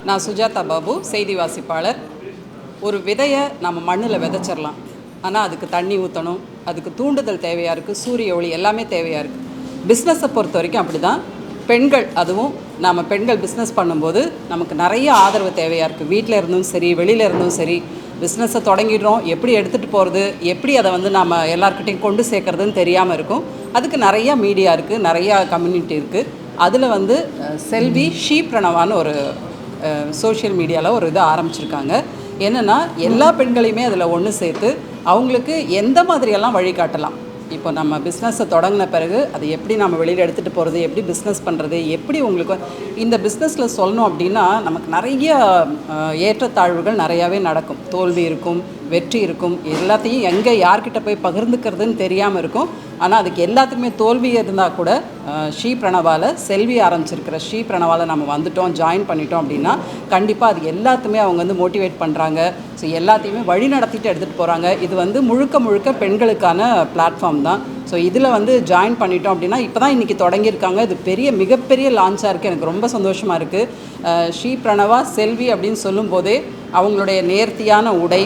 நான் சுஜாதா பாபு, செய்தி வாசிப்பாளர். ஒரு விதையை நம்ம மண்ணில் விதைச்சிடலாம், ஆனால் அதுக்கு தண்ணி ஊற்றணும், அதுக்கு தூண்டுதல் தேவையாக இருக்குது, சூரிய ஒளி எல்லாமே தேவையாக இருக்குது. பிஸ்னஸை பொறுத்த வரைக்கும் அப்படி தான். பெண்கள், அதுவும் நாம் பெண்கள் பிஸ்னஸ் பண்ணும்போது நமக்கு நிறைய ஆதரவு தேவையாக இருக்குது. வீட்டில் இருந்தும் சரி, வெளியில் இருந்தும் சரி, பிஸ்னஸை தொடங்கிடுறோம், எப்படி எடுத்துகிட்டு போகிறது, எப்படி அதை நம்ம எல்லாருக்கிட்டையும் கொண்டு சேர்க்குறதுன்னு தெரியாமல் இருக்கும். அதுக்கு நிறையா மீடியா இருக்குது, நிறையா கம்யூனிட்டி இருக்குது. அதில் செல்வி ஷீ பிரணவான்னு ஒரு சோஷியல் மீடியாவில் ஒரு இது ஆரம்பிச்சிருக்காங்க. என்னென்னா, எல்லா பெண்களையுமே அதில் ஒன்று சேர்த்து அவங்களுக்கு எந்த மாதிரியெல்லாம் வழிகாட்டலாம். இப்போ நம்ம பிஸ்னஸை தொடங்கின பிறகு அதை எப்படி நம்ம வெளியில் எடுத்துகிட்டு போகிறது, எப்படி பிஸ்னஸ் பண்ணுறது, எப்படி உங்களுக்கு இந்த பிஸ்னஸில் சொல்லணும் அப்படின்னா, நமக்கு நிறைய ஏற்றத்தாழ்வுகள் நிறையாவே நடக்கும். தோல்வி இருக்கும், வெற்றி இருக்கும். எல்லாத்தையும் எங்கே யார்கிட்ட போய் பகிர்ந்துக்கிறதுன்னு தெரியாமல் இருக்கும். ஆனால் அதுக்கு எல்லாத்துக்குமே தோல்வி இருந்தால் கூட ஷீ பிரணவால், செல்வி ஆரம்பிச்சிருக்கிற ஷீ பிரணவால் நம்ம வந்துட்டோம், ஜாயின் பண்ணிட்டோம் அப்படின்னா கண்டிப்பாக அது எல்லாத்துமே அவங்க மோட்டிவேட் பண்ணுறாங்க. ஸோ எல்லாத்தையுமே வழி நடத்திட்டு எடுத்துகிட்டு போகிறாங்க. இது முழுக்க முழுக்க பெண்களுக்கான பிளாட்ஃபார்ம் தான். ஸோ இதில் ஜாயின் பண்ணிட்டோம் அப்படின்னா, இப்போ தான் இன்றைக்கி தொடங்கியிருக்காங்க. இது மிகப்பெரிய லான்ச்சாக இருக்குது. எனக்கு ரொம்ப சந்தோஷமாக இருக்குது. ஷீ பிரணவா செல்வி அப்படின்னு சொல்லும்போதே அவங்களுடைய நேர்த்தியான உடை,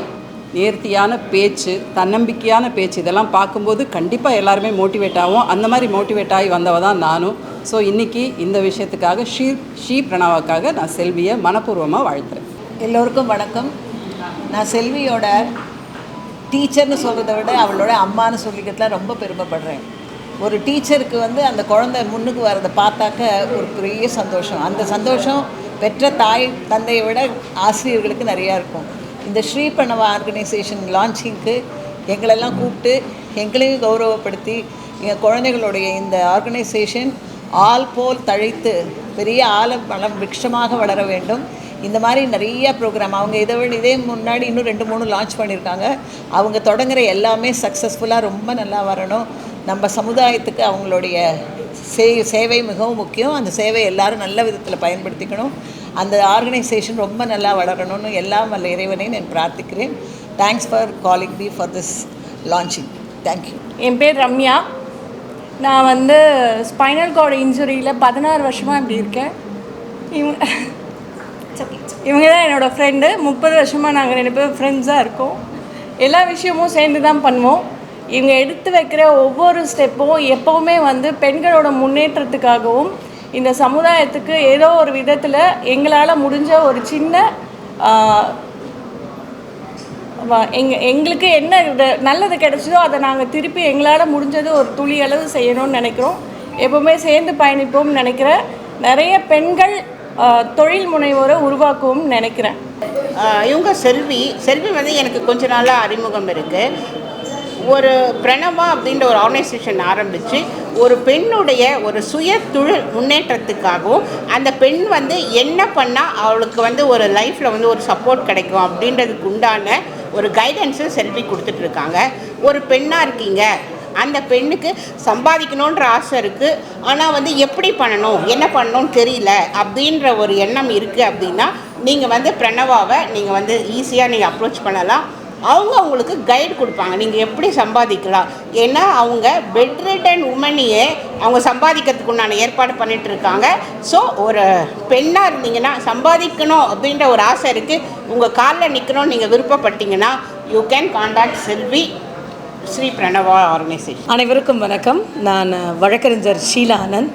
நேர்த்தியான பேச்சு, தன்னம்பிக்கையான பேச்சு, இதெல்லாம் பார்க்கும்போது கண்டிப்பாக எல்லாருமே மோட்டிவேட் ஆகும். அந்த மாதிரி மோட்டிவேட் ஆகி வந்தவ தான் நானும். ஸோ இன்றைக்கி இந்த விஷயத்துக்காக ஷீ பிரணவாக்காக நான் செல்வியை மனப்பூர்வமாக வாழ்த்துறேன். எல்லோருக்கும் வணக்கம். நான் செல்வியோட டீச்சர்னு சொல்கிறத விட அவளோட அம்மானு சொல்லிக்கிறதுல ரொம்ப பெருமைப்படுறேன். ஒரு டீச்சருக்கு அந்த குழந்தை முன்னுக்கு வரதை பார்த்தாக்க ஒரு பெரிய சந்தோஷம். அந்த சந்தோஷம் பெற்ற தாய் தந்தையை விட ஆசிரியர்களுக்கு நிறையா இருக்கும். இந்த ஸ்ரீ பிரணவா ஆர்கனைசேஷன் லான்ச்சிங்க்கு எங்களெல்லாம் கூப்பிட்டு எங்களையும் கௌரவப்படுத்தி எங்கள் குழந்தைகளுடைய இந்த ஆர்கனைசேஷன் ஆள் போல் தழைத்து பெரிய மலம் விருட்சமாக வளர வேண்டும். இந்த மாதிரி நிறைய ப்ரோக்ராம் அவங்க இதே முன்னாடி இன்னும் 2-3 லான்ச் பண்ணியிருக்காங்க. அவங்க தொடங்குகிற எல்லாமே சக்ஸஸ்ஃபுல்லாக ரொம்ப நல்லா வரணும். நம்ம சமுதாயத்துக்கு அவங்களுடைய சேவை மிகவும் முக்கியம். அந்த சேவை எல்லோரும் நல்ல விதத்தில் பயன்படுத்திக்கணும். அந்த ஆர்கனைசேஷன் ரொம்ப நல்லா வளரணும்னு எல்லாம் வல்ல இறைவனை நான் பிரார்த்திக்கிறேன். Thanks for calling me for this launching. Thank you. என் பேர் ரம்யா. நான் ஸ்பைனல் கார்டு இன்ஜுரியில் 16 வருஷமாக இப்படி இருக்கேன். இவங்க தான் என்னோடய ஃப்ரெண்டு. 30 வருஷமாக நாங்கள் 2 பேரும் ஃப்ரெண்ட்ஸாக இருக்கோம். எல்லா விஷயமும் சேர்ந்து தான் பண்ணுவோம். இவங்க எடுத்து வைக்கிற ஒவ்வொரு ஸ்டெப்பும் எப்போவுமே பெண்களோட முன்னேற்றத்துக்காகவும் இந்த சமுதாயத்துக்கு ஏதோ ஒரு விதத்தில் எங்களால் முடிஞ்ச ஒரு சின்ன எங்களுக்கு என்ன நல்லது கிடைச்சதோ அதை நாங்கள் திருப்பி எங்களால் முடிஞ்சது ஒரு துளி அளவு செய்யணும்னு நினைக்கிறோம். எப்போவுமே சேர்ந்து பயணிப்போம்னு நினைக்கிறேன். நிறைய பெண்கள் தொழில் முனைவோரை உருவாக்கவும் நினைக்கிறேன். இவங்க செல்வி எனக்கு கொஞ்ச நாளாக அறிமுகம் இருக்குது. ஒரு பிரணவா அப்படின்ற ஒரு ஆர்கனைசேஷன் ஆரம்பித்து ஒரு பெண்ணுடைய ஒரு சுய தொழில் முன்னேற்றத்துக்காகவும் அந்த பெண் என்ன பண்ணால் அவளுக்கு ஒரு லைஃப்பில் ஒரு சப்போர்ட் கிடைக்கும் அப்படின்றதுக்கு உண்டான ஒரு கைடன்ஸு செல்வி கொடுத்துட்ருக்காங்க. ஒரு பெண்ணாக இருக்கீங்க, அந்த பெண்ணுக்கு சம்பாதிக்கணுன்ற ஆசை இருக்குது, ஆனால் எப்படி பண்ணணும், என்ன பண்ணணும்னு தெரியல அப்படின்ற ஒரு எண்ணம் இருக்குது அப்படின்னா நீங்கள் பிரணவாவை நீங்கள் ஈஸியாக நீங்கள் அப்ரோச் பண்ணலாம். அவங்க உங்களுக்கு கைடு கொடுப்பாங்க, நீங்கள் எப்படி சம்பாதிக்கலாம். ஏன்னா அவங்க பெட்ரிட்டன் உமனையே அவங்க சம்பாதிக்கிறதுக்கு உண்டான ஏற்பாடு பண்ணிகிட்டு இருக்காங்க. ஸோ ஒரு பெண்ணாக இருந்தீங்கன்னா, சம்பாதிக்கணும் அப்படின்ற ஒரு ஆசை இருக்குது, உங்கள் காலில் நிற்கணும்னு நீங்கள் விருப்பப்பட்டீங்கன்னா you can contact Selvi Sri Pranava organisation. அனைவருக்கும் வணக்கம். நான் வழக்கறிஞர் ஷீலா ஆனந்த்.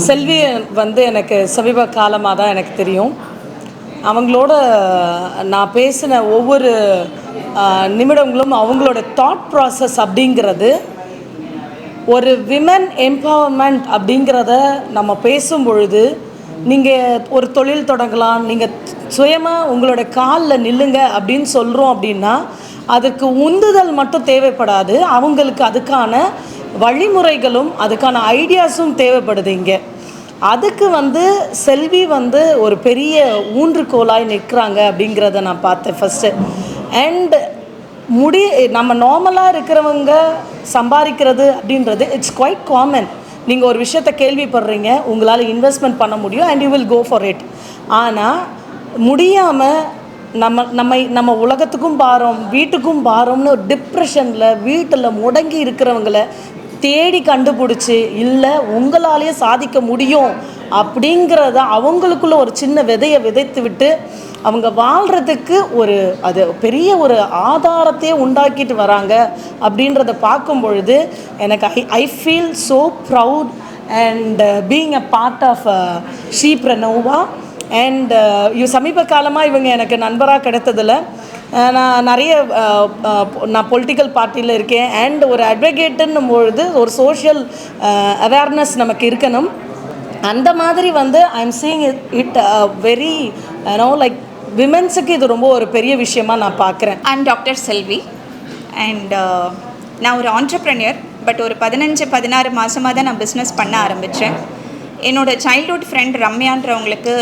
செல்வி எனக்கு சமீப காலமாக தான் எனக்கு தெரியும். அவங்களோட நான் பேசின ஒவ்வொரு நிமிடங்களும் அவங்களோட தாட் ப்ராசஸ் அப்படிங்கிறது ஒரு விமன் எம்பவர்மெண்ட் அப்படிங்கிறத நம்ம பேசும் பொழுது, நீங்கள் ஒரு தொழில் தொடங்கலாம், நீங்கள் சுயமாக உங்களோட காலில் நில்லுங்க அப்படின்னு சொல்கிறோம் அப்படின்னா அதுக்கு உந்துதல் மட்டும் தேவைப்படாது, அவங்களுக்கு அதுக்கான வழிமுறைகளும் அதுக்கான ஐடியாஸும் தேவைப்படுது. இங்கே அதுக்கு செல்வி ஒரு பெரிய ஊன்றுகோலாய் நிற்கிறாங்க அப்படிங்கிறத நான் பார்த்தேன் ஃபஸ்ட்டு. அண்ட் நம்ம நார்மலாக இருக்கிறவங்க சம்பாதிக்கிறது அப்படின்றது இட்ஸ் குவைட் காமன். நீங்கள் ஒரு விஷயத்தை கேள்விப்படுறீங்க, உங்களால் இன்வெஸ்ட்மெண்ட் பண்ண முடியும் and you will go for it. ஆனால் முடியாமல் நம்ம உலகத்துக்கும் பாரம், வீட்டுக்கும் பாரம்னு டிப்ரெஷனில் வீட்டில் முடங்கி இருக்கிறவங்கள தேடி கண்டுபிடிச்சி இல்லை உங்களாலேயே சாதிக்க முடியும் அப்படிங்கிறத அவங்களுக்குள்ள ஒரு சின்ன விதையை விதைத்து விட்டு அவங்க வாழ்கிறதுக்கு ஒரு அது பெரிய ஒரு ஆதாரத்தையே உண்டாக்கிட்டு வராங்க அப்படின்றத பார்க்கும் பொழுது எனக்கு I feel so proud and being a part of Shri Pranava. And சமீப காலமாக இவங்க எனக்கு நண்பராக கிடைத்ததில் நான் நிறைய நான் பொலிட்டிக்கல் பார்ட்டியில் இருக்கேன். அண்ட் ஒரு அட்வொகேட்டுன்னும் பொழுது ஒரு சோஷியல் அவேர்னஸ் நமக்கு இருக்கணும். அந்த மாதிரி வந்து I am seeing it very like விமென்ஸுக்கு இது ரொம்ப ஒரு பெரிய விஷயமாக நான் பார்க்குறேன். ஐம் டாக்டர் செல்வி அண்ட் நான் ஒரு ஆண்டர்ப்ரனர். பட் ஒரு 15-16 மாதமாக தான் நான் பிஸ்னஸ் பண்ண ஆரம்பித்தேன். என்னோடய சைல்ட்ஹுட் ஃப்ரெண்ட் ரம்யான்றவங்களுக்கு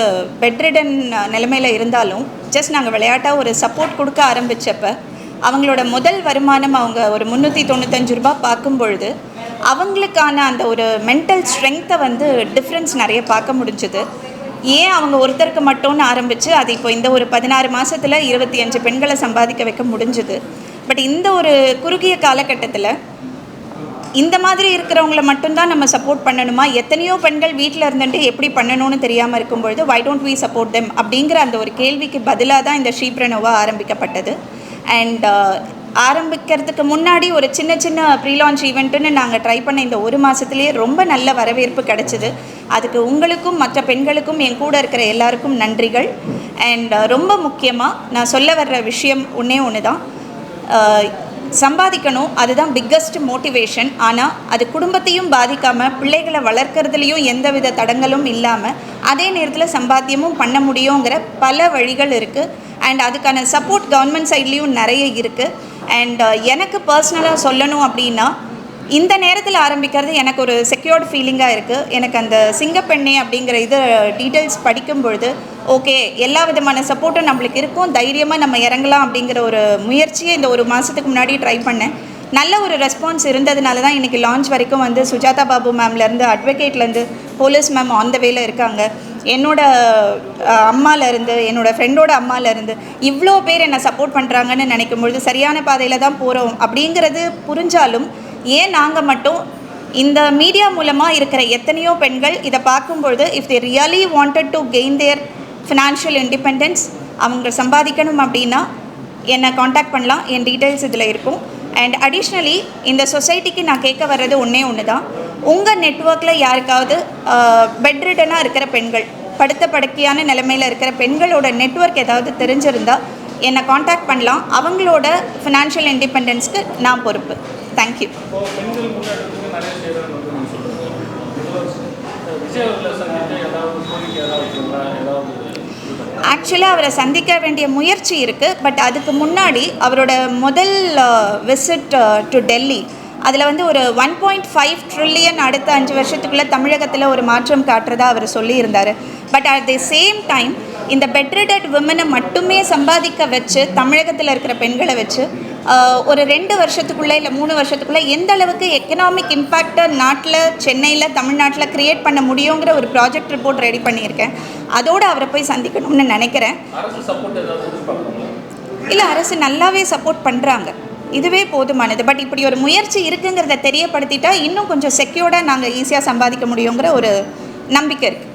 பெட்ரிடன் நிலைமையில் இருந்தாலும் ஜஸ்ட் நாங்கள் விளையாட்டாக ஒரு சப்போர்ட் கொடுக்க ஆரம்பித்தப்ப அவங்களோட முதல் வருமானம் அவங்க ஒரு 395 ரூபா பார்க்கும் பொழுது அவங்களுக்கான அந்த ஒரு மென்டல் ஸ்ட்ரென்த்தை வந்து டிஃப்ரென்ஸ் நிறைய பார்க்க முடிஞ்சுது. ஏன் அவங்க ஒருத்தருக்கு மட்டும்னு ஆரம்பித்து அது இப்போ இந்த ஒரு 16 மாதத்தில் 25 பெண்களை சம்பாதிக்க வைக்க முடிஞ்சுது. பட் இந்த ஒரு குறுகிய காலகட்டத்தில் இந்த மாதிரி இருக்கிறவங்கள மட்டும்தான் நம்ம சப்போர்ட் பண்ணணுமா? எத்தனையோ பெண்கள் வீட்டில் இருந்துட்டு எப்படி பண்ணணும்னு தெரியாமல் இருக்கும்பொழுது why don't we support them அப்படிங்கிற அந்த ஒரு கேள்விக்கு பதிலாக தான் இந்த ஸ்ரீ பிரணவா ஆரம்பிக்கப்பட்டது. அண்ட் ஆரம்பிக்கிறதுக்கு முன்னாடி ஒரு சின்ன சின்ன ப்ரீ லான்ச் ஈவெண்ட்டுன்னு நாங்கள் ட்ரை பண்ண இந்த ஒரு மாதத்துலேயே ரொம்ப நல்ல வரவேற்பு கிடச்சிது. அதுக்கு உங்களுக்கும் மற்ற பெண்களுக்கும் என் கூட இருக்கிற எல்லாருக்கும் நன்றிகள். அண்ட் ரொம்ப முக்கியமாக நான் சொல்ல வர்ற விஷயம் ஒன்று தான், சம்பாதிக்கணும், அதுதான் பிக்கஸ்ட் மோட்டிவேஷன். ஆனால் அது குடும்பத்தையும் பாதிக்காமல் பிள்ளைகளை வளர்க்குறதுலேயும் எந்தவித தடங்களும் இல்லாமல் அதே நேரத்தில் சம்பாத்தியமும் பண்ண முடியுங்கிற பல வழிகள் இருக்குது. அண்ட் அதுக்கான சப்போர்ட் கவர்மெண்ட் சைட்லேயும் நிறைய இருக்குது. அண்ட் எனக்கு பர்சனலாக சொல்லணும் அப்படின்னா இந்த நேரத்தில் ஆரம்பிக்கிறது எனக்கு ஒரு செக்யூர்ட் ஃபீலிங்காக இருக்குது. எனக்கு அந்த சிங்கப்பெண்ணே அப்படிங்கிற இது டீட்டெயில்ஸ் படிக்கும் பொழுது ஓகே எல்லா விதமான சப்போர்ட்டும் நம்மளுக்கு இருக்கும், தைரியமாக நம்ம இறங்கலாம் அப்படிங்கிற ஒரு முயற்சியை இந்த ஒரு மாதத்துக்கு முன்னாடி ட்ரை பண்ணேன். நல்ல ஒரு ரெஸ்பான்ஸ் இருந்ததுனால தான் இன்றைக்கி லான்ச் வரைக்கும் வந்து சுஜாதா பாபு மேம்லேருந்து அட்வொகேட்லேருந்து போலீஸ் மேம் ஆன் த வேல இருக்காங்க. என்னோடய அம்மாலேருந்து என்னோடய ஃப்ரெண்டோட அம்மாலேருந்து இவ்வளோ பேர் என்னை சப்போர்ட் பண்ணுறாங்கன்னு நினைக்கும்பொழுது சரியான பாதையில் தான் போகிறோம் அப்படிங்கிறது புரிஞ்சாலும் ஏன் நாங்கள் மட்டும் இந்த மீடியா மூலமாக இருக்கிற எத்தனையோ பெண்கள் இதை பார்க்கும்பொழுது if they really wanted to gain their financial independence அவங்க சம்பாதிக்கணும் அப்படின்னா என்னை காண்டாக்ட் பண்ணலாம். என் டீட்டெயில்ஸ் இதில் இருக்கும். அண்ட் அடிஷ்னலி இந்த சொசைட்டிக்கு நான் கேட்க வர்றது ஒன்று தான், உங்கள் நெட்வொர்க்கில் யாருக்காவது பெட்ரிடனாக இருக்கிற பெண்கள், படுத்த படுக்கையான நிலைமையில் இருக்கிற பெண்களோட நெட்வொர்க் ஏதாவது தெரிஞ்சிருந்தால் என்னை காண்டாக்ட் பண்ணலாம். அவங்களோட ஃபினான்ஷியல் இண்டிபெண்டன்ஸ்க்கு நான் பொறுப்பு. தேங்க்யூ. ஆக்சுவலாக அவரை சந்திக்க வேண்டிய முயற்சி இருக்குது. பட் அதுக்கு முன்னாடி அவரோட முதல் விசிட் டு டெல்லி அதில் வந்து ஒரு 1.5 ட்ரில்லியன் அடுத்த 5 வருஷத்துக்குள்ளே தமிழகத்தில் ஒரு மாற்றம் காட்டுறதா அவர் சொல்லியிருந்தார். But at the same time இந்த பெட்ரிடட் விமனை மட்டுமே சம்பாதிக்க வச்சு தமிழகத்தில் இருக்கிற பெண்களை வச்சு ஒரு 2 வருஷத்துக்குள்ளே இல்லை 3 வருஷத்துக்குள்ளே எந்த அளவுக்கு எக்கனாமிக் இம்பேக்டை நாட்டில் சென்னையில் தமிழ்நாட்டில் க்ரியேட் பண்ண முடியுங்கிற ஒரு ப்ராஜெக்ட் ரிப்போர்ட் ரெடி பண்ணியிருக்கேன். அதோடு அவரை போய் சந்திக்கணும்னு நினைக்கிறேன். இல்லை, அரசு நல்லாவே சப்போர்ட் பண்ணுறாங்க, இதுவே போதுமானது. பட் இப்படி ஒரு முயற்சி இருக்குங்கிறத தெரியப்படுத்திட்டா இன்னும் கொஞ்சம் செக்யூர்டாக நாங்கள் ஈஸியாக சம்பாதிக்க முடியுங்கிற ஒரு நம்பிக்கை இருக்குது.